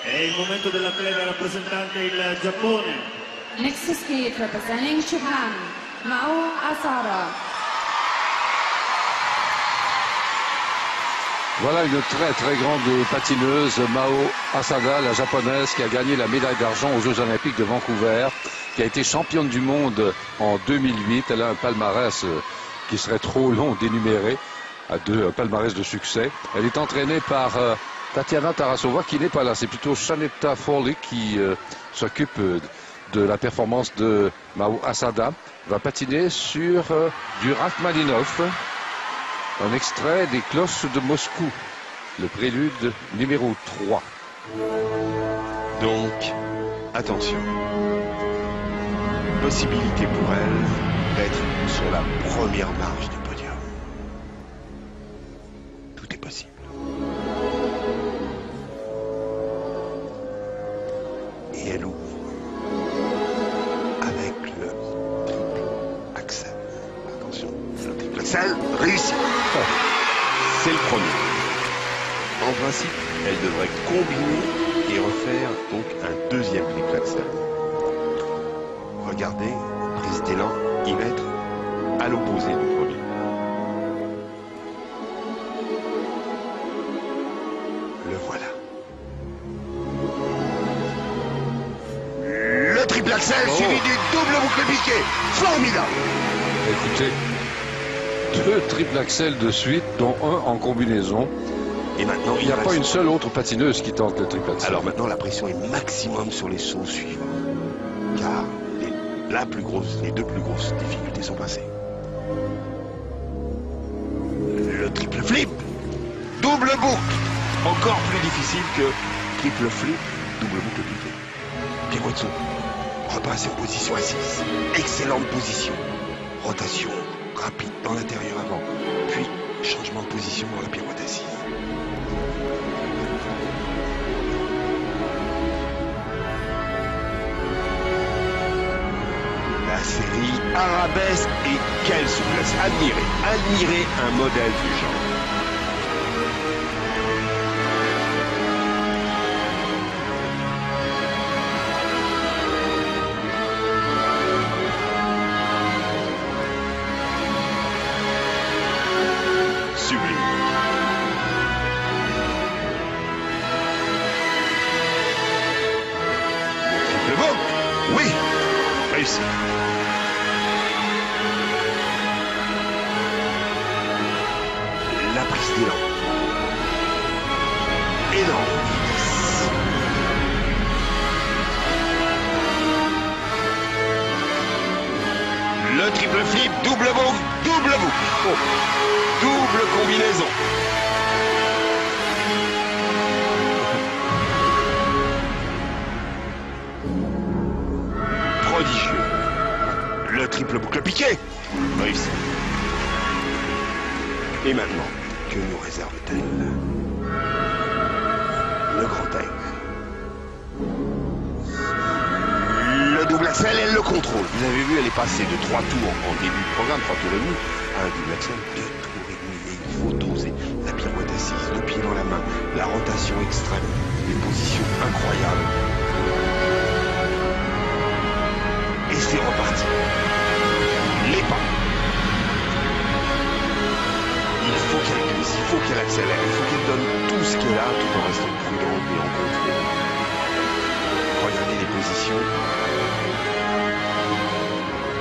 È il momento dell'atleta rappresentante il Giappone. Next skate representing Japan, Mao Asada. Voilà une très grande patineuse, Mao Asada, la japonaise, qui a gagné la médaille d'argent aux Jeux Olympiques de Vancouver, qui a été championne du monde en 2008. Elle a un palmarès qui serait trop long d'énumérer, un palmarès de succès. Elle est entraînée par Tatiana Tarasova, qui n'est pas là. C'est plutôt Shanetta Foley qui s'occupe de la performance de Mao Asada. Va patiner sur du Rachmaninov. Un extrait des Cloches de Moscou, le prélude numéro 3. Donc, attention. Possibilité pour elle d'être sur la première marche du podium. Tout est possible. Et elle ouvre avec le triple axel. Attention, le triple axel réussi. C'est le premier. En principe, elle devrait combiner et refaire donc un deuxième triple axel. Regardez, prise d'élan, y mettre à l'opposé du premier. Le voilà. Le triple axel suivi du double boucle piqué. Formidable. Écoutez, 2 triple axel de suite, dont un en combinaison. Et maintenant, Il n'y a pas une seule autre patineuse qui tente le triple axel. Alors maintenant, la pression est maximum sur les sauts suivants. Car les 2 plus grosses difficultés sont passées. Le triple flip, double boucle. Encore plus difficile que triple flip, double boucle piqué. Pirouette saut. Repasse en position assise. Excellente position. Rotation rapide dans l'intérieur avant. Puis changement de position dans la pirouette assise. La série arabesque et quelle souplesse. Admirez un modèle du genre. Sublime. Le triple boucle. Oui, réussi. La prise d'élan. Énorme. Le triple flip, double boucle, double boucle. Oh. Double combinaison. Prodigieux. Le triple boucle piqué. Réussi. Et maintenant, que nous réserve-t-elle? Le grand air. Le double axel, elle le contrôle. Vous avez vu, elle est passée de 3 tours en début de programme, 3 tours et demi, à un double axel, 2 tours et demi. Et il faut doser la pirouette assise, le pied dans la main, la rotation extrême, des positions incroyables. Et c'est reparti. Les pas. Il faut qu'elle glisse, il faut qu'elle accélère, il faut qu'elle donne tout ce qu'elle a tout en restant prudente et en contrôle. Regardez les positions.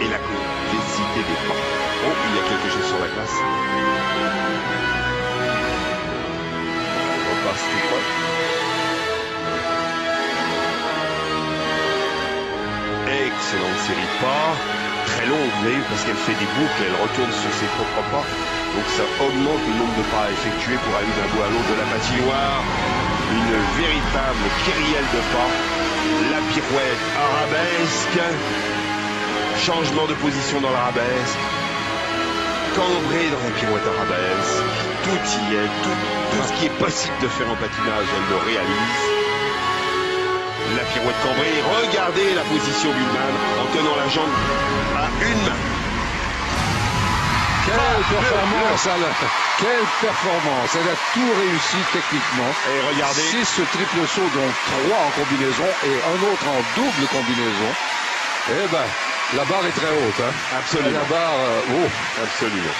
Et la complexité des pas. Oh, il y a quelque chose sur la glace. On repasse tout pas. Excellente série de pas. Très longue, vous avez vu, parce qu'elle fait des boucles, elle retourne sur ses propres pas. Donc ça augmente le nombre de pas à effectuer pour aller d'un bout à l'autre de la patinoire. Une véritable kyrielle de pas. La pirouette arabesque. Changement de position dans l'arabesque. Cambré dans la pirouette arabesque. Tout y est. Tout ce qui est possible de faire en patinage, elle le réalise. La pirouette cambrée. Regardez la position Bullman en tenant la jambe à une main. Quelle performance, Alain. Quelle performance. Elle a tout réussi techniquement. Et regardez. 6 triple sauts, dont 3 en combinaison et un autre en double combinaison. Eh ben, la barre est très haute. Hein. Absolument. La barre, Absolument.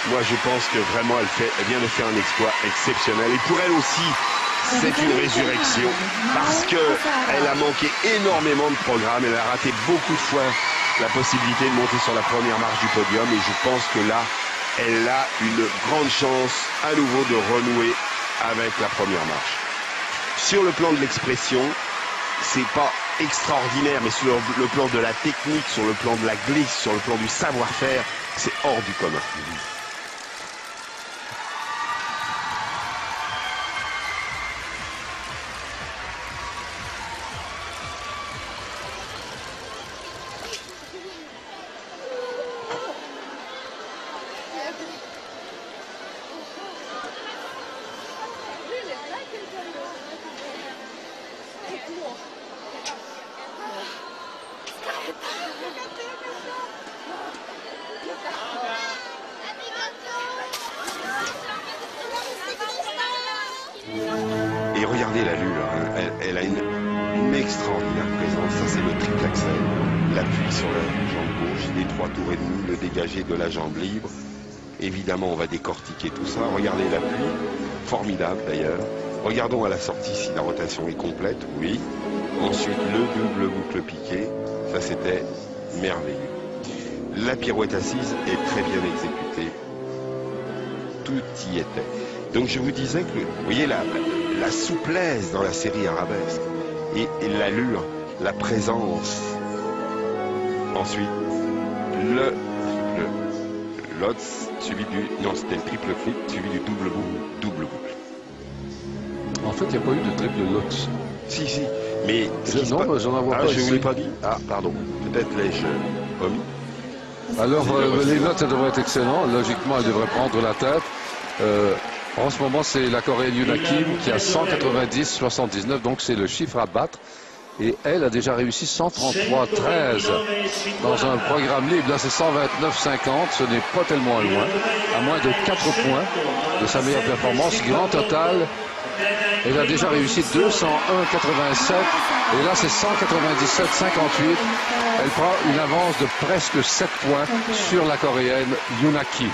Moi, je pense que vraiment, elle vient de faire un exploit exceptionnel. Et pour elle aussi, c'est une résurrection parce qu'elle a manqué énormément de programmes. Elle a raté beaucoup de fois la possibilité de monter sur la première marche du podium. Et je pense que là, elle a une grande chance à nouveau de renouer avec la première marche. Sur le plan de l'expression, c'est pas extraordinaire, mais sur le plan de la technique, sur le plan de la glisse, sur le plan du savoir-faire, c'est hors du commun. Et regardez l'allure, hein. Elle a une extraordinaire présence. Ça, c'est le triple axel. L'appui sur la jambe gauche, les 3 tours et demi, le dégagé de la jambe libre. Évidemment, on va décortiquer tout ça. Regardez l'appui, formidable d'ailleurs. Regardons à la sortie si la rotation est complète. Oui. Ensuite, le double boucle piqué. Ça, c'était merveilleux. La pirouette assise est très bien exécutée. Tout y était. Donc je vous disais que, vous voyez, la souplesse dans la série arabesque et l'allure, la présence. Ensuite, le Lotz suivi du... Non, c'était le triple flip suivi du double boucle. En fait, il n'y a pas eu de triple Lutz. Si. Mais... Non, j'en vois pas je ne vous ici. l'ai pas dit. Ah, pardon. Peut-être l'ai-je omis. Alors, les notes, ça devrait être excellent. Logiquement, elle devrait prendre la tête. En ce moment, c'est la Coréenne Yuna Kim qui a 190,79, donc c'est le chiffre à battre. Et elle a déjà réussi 133,13 dans un programme libre. Là, c'est 129,50. Ce n'est pas tellement loin. À moins de 4 points de sa meilleure performance. Grand total. Elle a déjà réussi 201,87. Et là, c'est 197,58. Elle prend une avance de presque 7 points sur la Coréenne Yuna Kim.